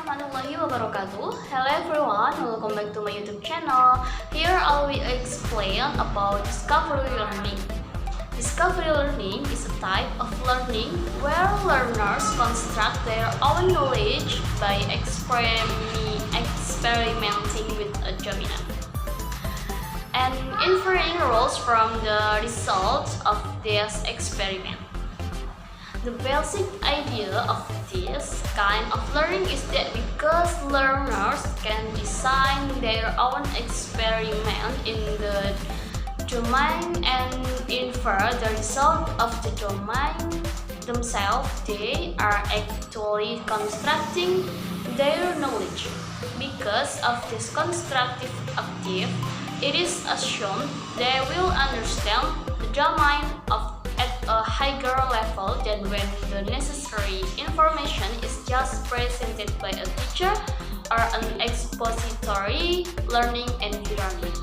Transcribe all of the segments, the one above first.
warahmatullahi wabarakatuh. Hello everyone, welcome back to my YouTube channel. Here I will explain about discovery learning. Discovery learning is a type of learning where learners construct their own knowledge by experimenting with a dominant and inferring rules from the results of this experiment. The basic idea of this kind of learning is that because learners can design their own experiment in the domain and infer the result of the domain themselves, they are actually constructing their knowledge. Because of this constructive active, it is assumed they will understand the domain at a higher level than when the necessary information is just presented by a teacher or an expository learning environment.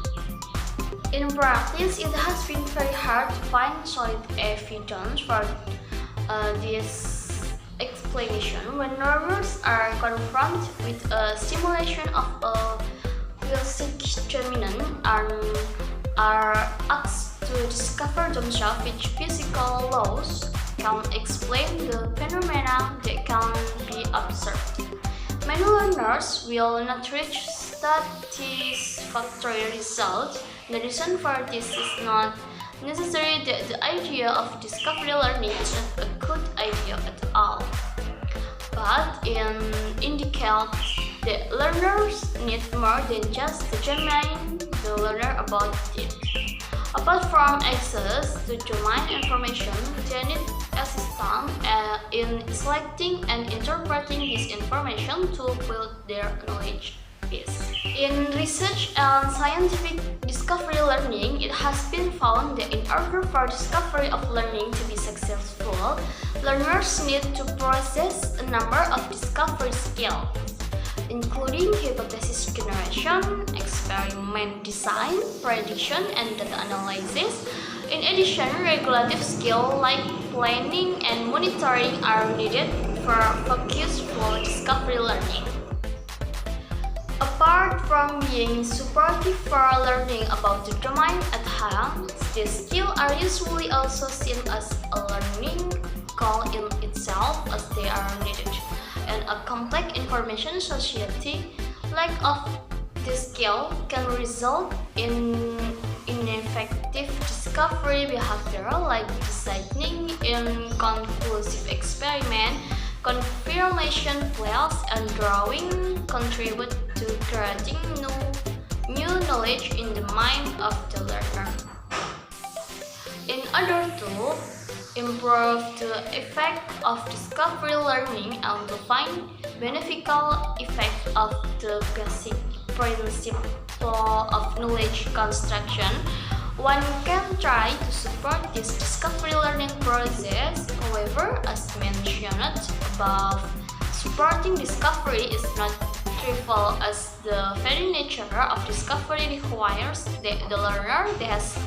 In practice, it has been very hard to find solid evidence for this explanation when learners are confronted with a simulation of a basic dominant and are asked to discover themselves which physical laws can explain the phenomena that can be observed. Many learners will not reach satisfactory results. The reason for this is not necessarily that the idea of discovery learning is not a good idea at all, but it indicates that learners need more than just to examine the learner about it. Apart from access to domain information, they need assistance in selecting and interpreting this information to build their knowledge base. In research and scientific discovery learning, it has been found that in order for discovery of learning to be successful, learners need to process a number of discovery skills, including hypothesis generation, experiment design, prediction, and data analysis. In addition, regulative skills like planning and monitoring are needed for focusful discovery learning. Apart from being supportive for learning about the domain at hand, these skills are usually also seen as a learning goal in itself, as they are needed. In a complex information society, lack of this skill can result in ineffective discovery behavior like designing inconclusive experiment, confirmation bias, and drawing contribute to creating new knowledge in the mind of the learner. In order to improve the effect of discovery learning and to find beneficial effect of the basic principle of knowledge construction, one can try to support this discovery learning process. However, as mentioned above, supporting discovery is not trivial, as the very nature of discovery requires that the learner has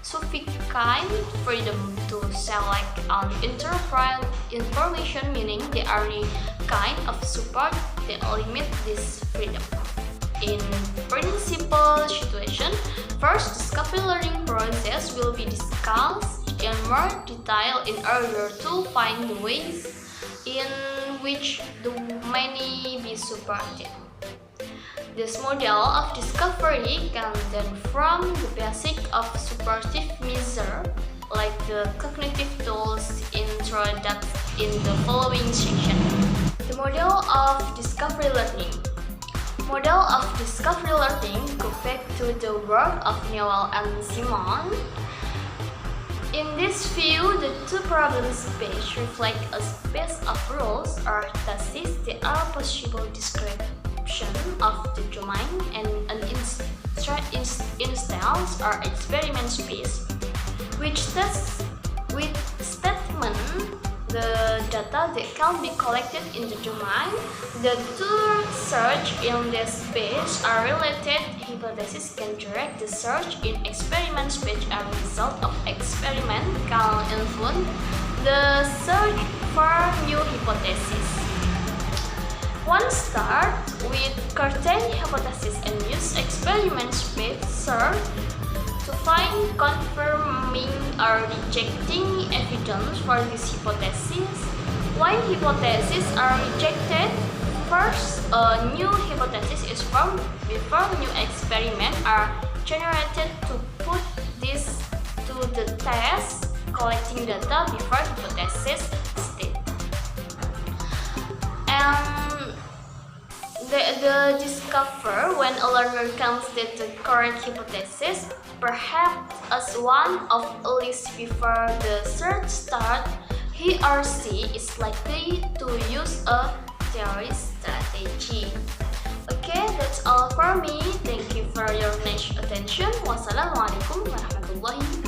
sufficient freedom to select and interpret information, meaning the only kind of support that limit this freedom. In principal situation, first discovery learning process will be discussed in more detail in order to find the ways in which the many be supported. This model of discovery can then form the basic of supportive measures like the cognitive tools introduced in the following section. The model of discovery learning. Model of discovery learning go back to the work of Newell and Simon. In this view, the two problem space reflect a space of rules or theses that are possible description of the domain, and an instance or experiment space, which tests with statement the data that can be collected in the domain. The two search in this space are related. Hypothesis can direct the search in experiment space, and result of experiment can influence the search for new hypothesis. One start with certain hypothesis and use experiments method to find confirming or rejecting evidence for this hypothesis. When hypotheses are rejected, first a new hypothesis is formed before new experiments are generated to put this to the test, collecting data before hypothesis state. And the discover when a learner comes to the correct hypothesis, perhaps as one of a list before the search start, he or she is likely to use a theory strategy. Okay, that's all for me. Thank you for your nice attention. Wassalamualaikum warahmatullahi wabarakatuh.